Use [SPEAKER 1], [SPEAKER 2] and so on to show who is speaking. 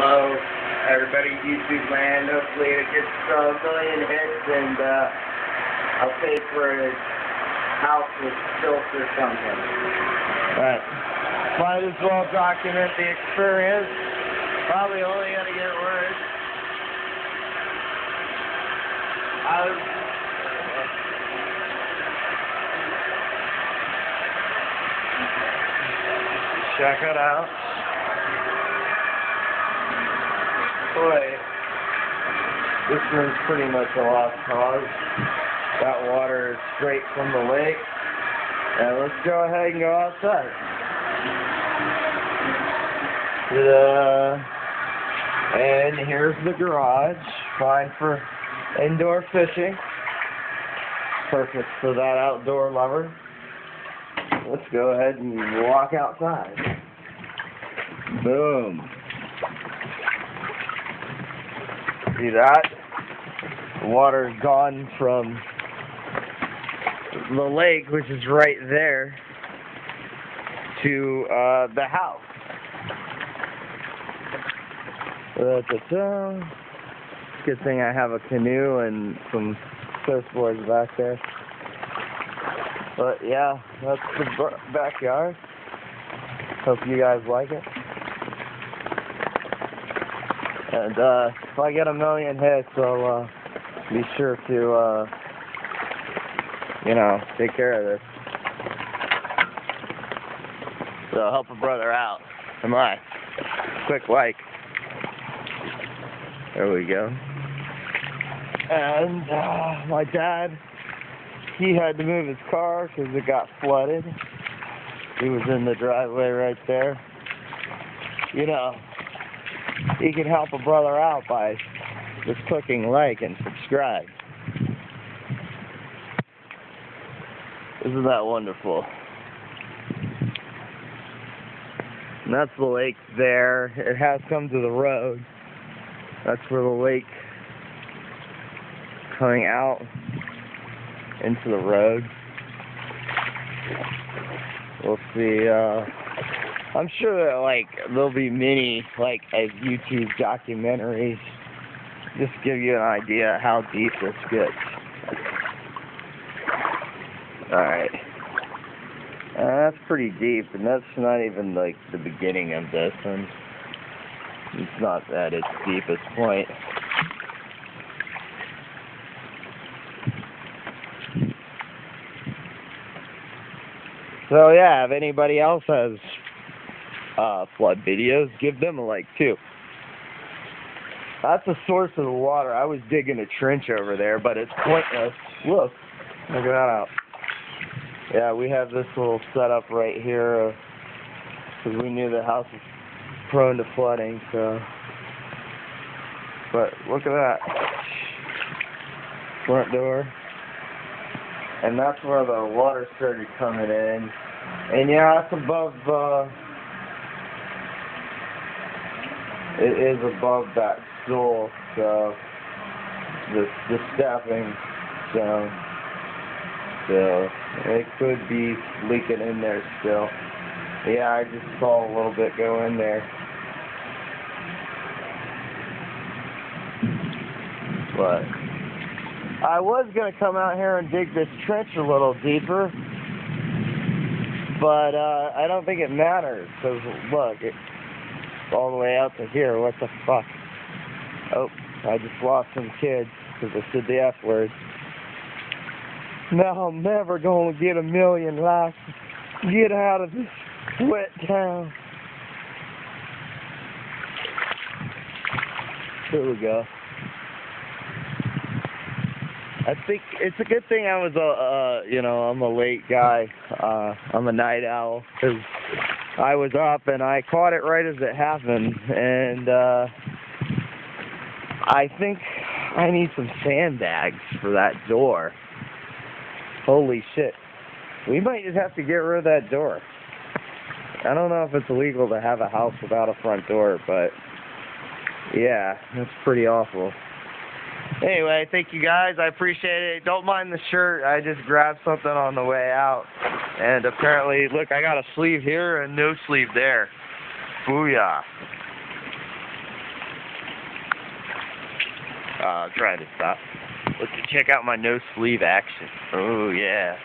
[SPEAKER 1] Hello, everybody, YouTube land. Hopefully it gets a million hits and I'll pay for a house with stilts or something.
[SPEAKER 2] Alright. Might as well document the experience. Probably only gonna get worse. Check it out. Boy, this one's pretty much a lost cause. That water is straight from the lake. And let's go ahead and go outside. And here's the garage. Fine for indoor fishing. Perfect for that outdoor lover. Let's go ahead and walk outside. Boom. See that? The water's gone from the lake, which is right there, to the house. Good thing I have a canoe and some surfboards back there. But yeah, that's the backyard. Hope you guys like it. And if I get a million hits, I'll be sure to, take care of this. So help a brother out. Come on. Quick like. There we go. And my dad, he had to move his car because it got flooded. He was in the driveway right there. You know, he can help a brother out by just clicking like and subscribe. Isn't that wonderful? And that's the lake there. It has come to the road. That's where the lake coming out into the road. We'll see. I'm sure that there'll be many YouTube documentaries. Just to give you an idea how deep this gets. Alright. That's pretty deep, and that's not even the beginning of this one. It's not at its deepest point. So yeah, if anybody else has flood videos, give them a like too. That's the source of the water. I was digging a trench over there, but it's pointless. Look at that out. Yeah, we have this little setup right here because we knew the house was prone to flooding. So, but look at that front door, and that's where the water started coming in. And yeah, it's above. It is above that stool, so the stepping, so it could be leaking in there still. Yeah, I just saw a little bit go in there. But I was going to come out here and dig this trench a little deeper, but I don't think it matters, because look, it's all the way out to here. What the fuck? Oh, I just lost some kids because I said the F word. Now I'm never going to get a million likes. Get out of this wet town. Here we go. I think it's a good thing I was I'm a late guy. I'm a night owl because I was up and I caught it right as it happened, and I think I need some sandbags for that door. Holy shit. We might just have to get rid of that door. I don't know if it's illegal to have a house without a front door, but yeah, that's pretty awful. Anyway, thank you guys. I appreciate it. Don't mind the shirt. I just grabbed something on the way out. And apparently, look, I got a sleeve here and no sleeve there. Booyah. Trying to stop. Let's check out my no sleeve action. Oh yeah.